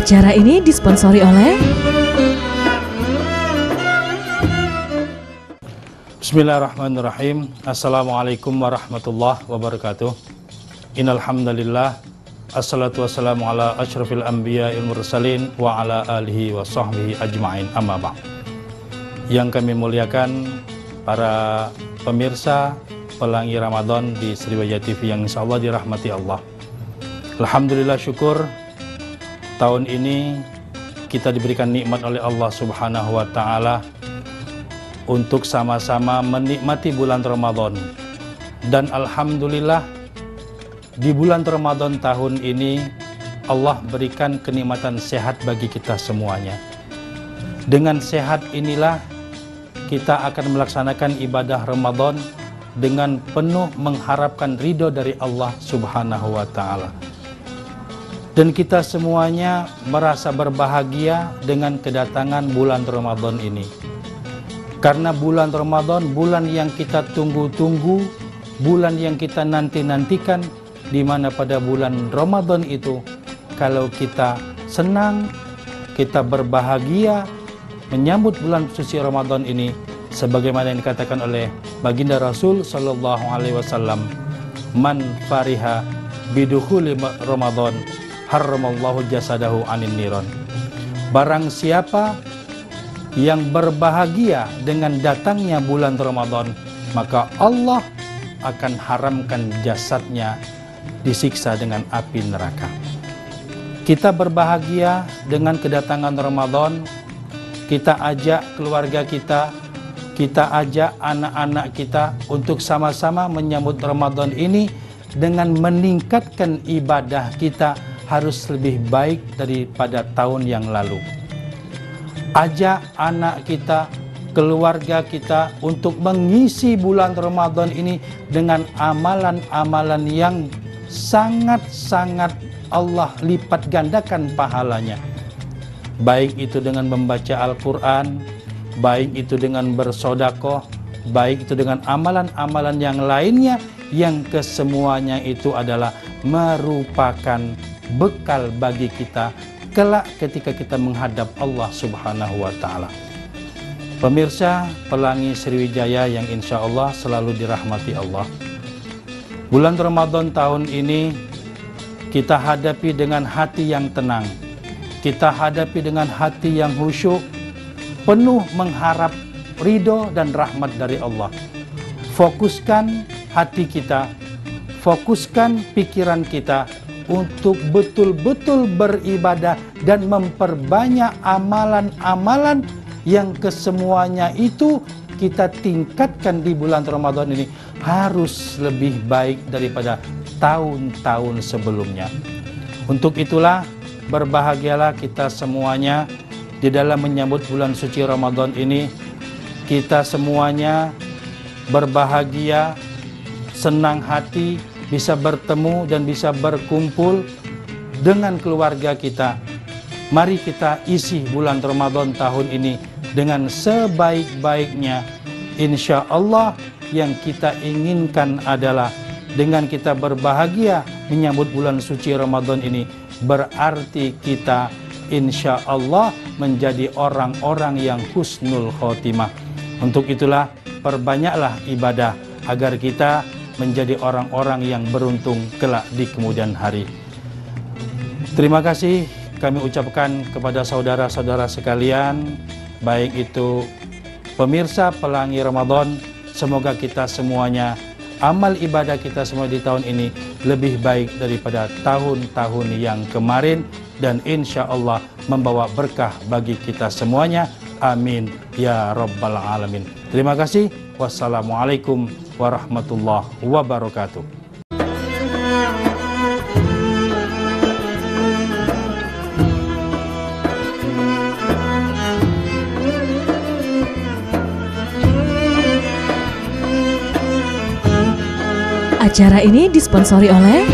Acara ini disponsori oleh Bismillahirrahmanirrahim. Assalamualaikum warahmatullahi wabarakatuh. Innal hamdalillah, assalatu wassalamu ala asyrafil anbiya'il mursalin wa ala alihi wa sahbihi ajma'in, amma ba'd. Yang kami muliakan para pemirsa Pelangi Ramadan di Sriwijaya TV yang insyaallah dirahmati Allah. Alhamdulillah, syukur tahun ini kita diberikan nikmat oleh Allah Subhanahu wa taala untuk sama-sama menikmati bulan Ramadan. Dan alhamdulillah di bulan Ramadan tahun ini Allah berikan kenikmatan sehat bagi kita semuanya. Dengan sehat inilah kita akan melaksanakan ibadah Ramadan dengan penuh mengharapkan ridho dari Allah Subhanahu wa taala. Dan kita semuanya merasa berbahagia dengan kedatangan bulan Ramadan ini. Karena bulan Ramadan, bulan yang kita tunggu-tunggu, bulan yang kita nanti-nantikan, di mana pada bulan Ramadan itu, kalau kita senang, kita berbahagia menyambut bulan suci Ramadan ini, sebagaimana yang dikatakan oleh baginda Rasul Sallallahu Alaihi Wasallam, man fariha bidukhuli Ramadan harramallahu jasadahu anin niron. Barang siapa yang berbahagia dengan datangnya bulan Ramadan, maka Allah akan haramkan jasadnya disiksa dengan api neraka. Kita berbahagia dengan kedatangan Ramadan. Kita ajak keluarga kita ajak anak-anak kita untuk sama-sama menyambut Ramadan ini dengan meningkatkan ibadah kita harus lebih baik daripada tahun yang lalu. Ajak anak kita, keluarga kita untuk mengisi bulan Ramadan ini dengan amalan-amalan yang sangat-sangat Allah lipat gandakan pahalanya. Baik itu dengan membaca Al-Quran, baik itu dengan bersodakoh, baik itu dengan amalan-amalan yang lainnya, yang kesemuanya itu adalah merupakan bekal bagi kita kelak ketika kita menghadap Allah Subhanahu wa taala. Pemirsa Pelangi Sriwijaya yang insya Allah selalu dirahmati Allah. Bulan Ramadan tahun ini kita hadapi dengan hati yang tenang. Kita hadapi dengan hati yang khusyuk, penuh mengharap ridho dan rahmat dari Allah. Fokuskan hati kita, fokuskan pikiran kita untuk betul-betul beribadah dan memperbanyak amalan-amalan yang kesemuanya itu kita tingkatkan di bulan Ramadan ini harus lebih baik daripada tahun-tahun sebelumnya. Untuk itulah berbahagialah kita semuanya di dalam menyambut bulan suci Ramadan ini. Kita semuanya berbahagia, senang hati, bisa bertemu dan bisa berkumpul dengan keluarga kita. Mari kita isi bulan Ramadan tahun ini dengan sebaik-baiknya. Insya Allah yang kita inginkan adalah dengan kita berbahagia menyambut bulan suci Ramadan ini, berarti kita insya Allah menjadi orang-orang yang husnul khotimah. Untuk itulah perbanyaklah ibadah agar kita menjadi orang-orang yang beruntung kelak di kemudian hari. Terima kasih kami ucapkan kepada saudara-saudara sekalian, baik itu pemirsa Pelangi Ramadan. Semoga kita semuanya, amal ibadah kita semua di tahun ini lebih baik daripada tahun-tahun yang kemarin, dan insya Allah membawa berkah bagi kita semuanya. Amin ya rabbal alamin. Terima kasih. Wassalamualaikum warahmatullahi wabarakatuh. Acara ini disponsori oleh